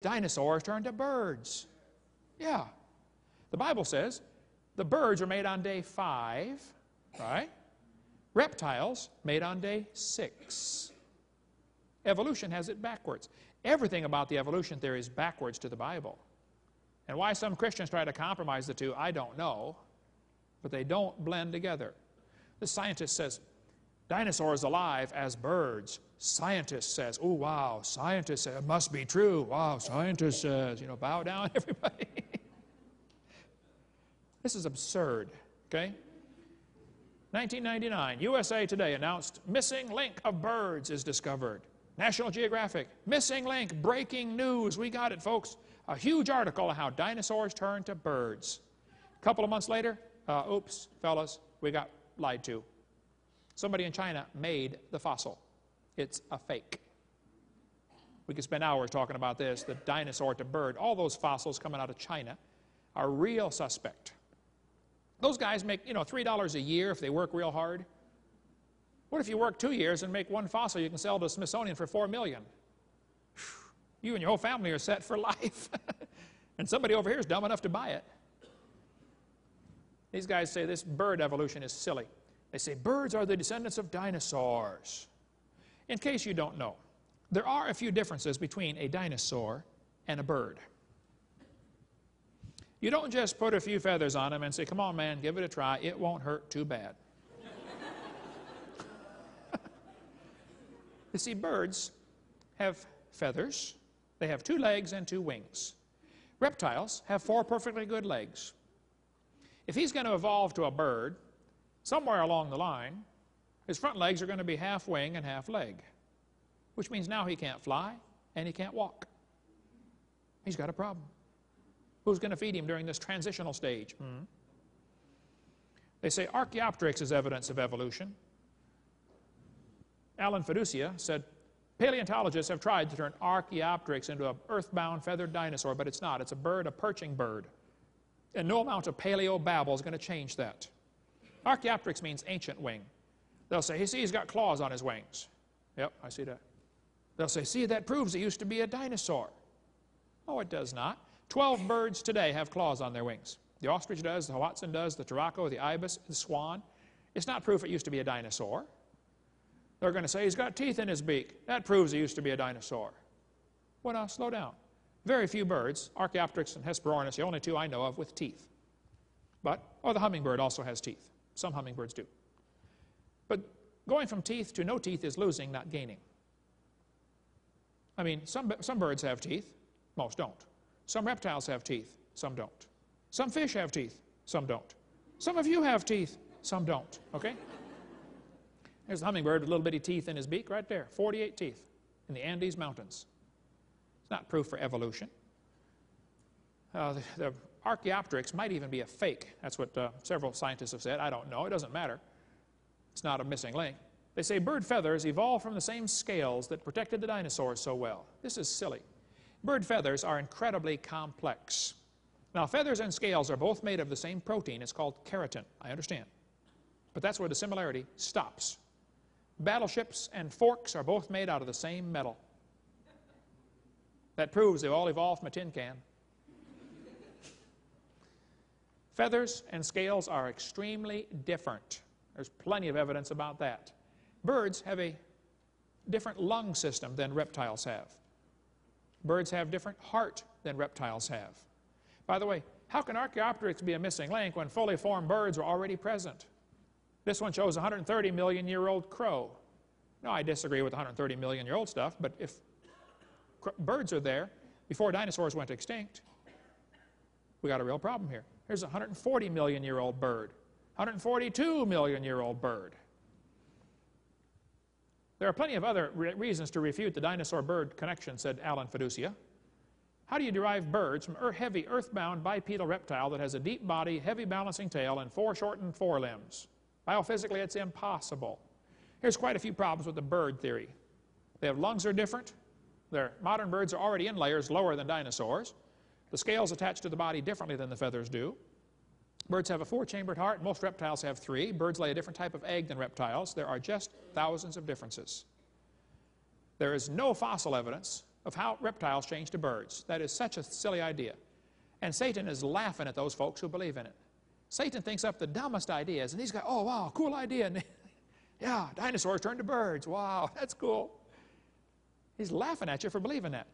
dinosaurs turned to birds. Yeah. The Bible says the birds were made on day 5, right? Reptiles made on day 6. Evolution has it backwards. Everything about the evolution theory is backwards to the Bible. And why some Christians try to compromise the two, I don't know. But they don't blend together. The scientist says, dinosaurs alive as birds. Scientist says, oh, wow. Scientist says, it must be true. Wow, scientist says, bow down, everybody. This is absurd, okay? 1999, USA Today announced missing link of birds is discovered. National Geographic, missing link, breaking news. We got it, folks. A huge article on how dinosaurs turned to birds. A couple of months later, oops, fellas, we got lied to. Somebody in China made the fossil. It's a fake. We could spend hours talking about this, the dinosaur to bird. All those fossils coming out of China are real suspect. Those guys make, $3 a year if they work real hard. What if you work 2 years and make one fossil you can sell to the Smithsonian for $4 million? You and your whole family are set for life. And somebody over here is dumb enough to buy it. These guys say this bird evolution is silly. They say birds are the descendants of dinosaurs. In case you don't know, there are a few differences between a dinosaur and a bird. You don't just put a few feathers on them and say, come on, man, give it a try. It won't hurt too bad. You see, birds have feathers. They have 2 legs and 2 wings. Reptiles have 4 perfectly good legs. If he's going to evolve to a bird, somewhere along the line, his front legs are going to be half wing and half leg, which means now he can't fly and he can't walk. He's got a problem. Who's going to feed him during this transitional stage? They say Archaeopteryx is evidence of evolution. Alan Fiducia said, paleontologists have tried to turn Archaeopteryx into an earthbound feathered dinosaur, but it's not. It's a bird, a perching bird. And no amount of paleo-babble is going to change that. Archaeopteryx means ancient wing. They'll say, hey, see, he's got claws on his wings. Yep, I see that. They'll say, see, that proves it used to be a dinosaur. Oh, it does not. 12 birds today have claws on their wings. The ostrich does, the hoatzin does, the turaco, the ibis, the swan. It's not proof it used to be a dinosaur. They're going to say he's got teeth in his beak. That proves he used to be a dinosaur. Well, now, slow down. Very few birds, Archaeopteryx and Hesperornis, the only 2 I know of with teeth. But, the hummingbird also has teeth. Some hummingbirds do. But going from teeth to no teeth is losing, not gaining. I mean, some birds have teeth, most don't. Some reptiles have teeth, some don't. Some fish have teeth, some don't. Some of you have teeth, some don't, okay? There's the hummingbird with little bitty teeth in his beak right there, 48 teeth in the Andes Mountains. It's not proof for evolution. The Archaeopteryx might even be a fake. That's what several scientists have said. I don't know. It doesn't matter. It's not a missing link. They say bird feathers evolved from the same scales that protected the dinosaurs so well. This is silly. Bird feathers are incredibly complex. Now, feathers and scales are both made of the same protein. It's called keratin. I understand. But that's where the similarity stops. Battleships and forks are both made out of the same metal. That proves they all evolved from a tin can. Feathers and scales are extremely different. There's plenty of evidence about that. Birds have a different lung system than reptiles have. Birds have different heart than reptiles have. By the way, how can Archaeopteryx be a missing link when fully formed birds were already present? This one shows a 130 million year old crow. Now, I disagree with 130 million year old stuff, but if birds are there before dinosaurs went extinct, we got a real problem here. Here's a 140 million year old bird, 142 million year old bird. There are plenty of other reasons to refute the dinosaur-bird connection, said Alan Fiducia. How do you derive birds from a heavy earthbound bipedal reptile that has a deep body, heavy balancing tail, and 4 shortened forelimbs? Biophysically, it's impossible. Here's quite a few problems with the bird theory. Their lungs are different. Their modern birds are already in layers lower than dinosaurs. The scales attach to the body differently than the feathers do. Birds have a 4-chambered heart. Most reptiles have 3. Birds lay a different type of egg than reptiles. There are just thousands of differences. There is no fossil evidence of how reptiles changed to birds. That is such a silly idea. And Satan is laughing at those folks who believe in it. Satan thinks up the dumbest ideas, and these guys, oh, wow, cool idea. And yeah, dinosaurs turned to birds. Wow, that's cool. He's laughing at you for believing that.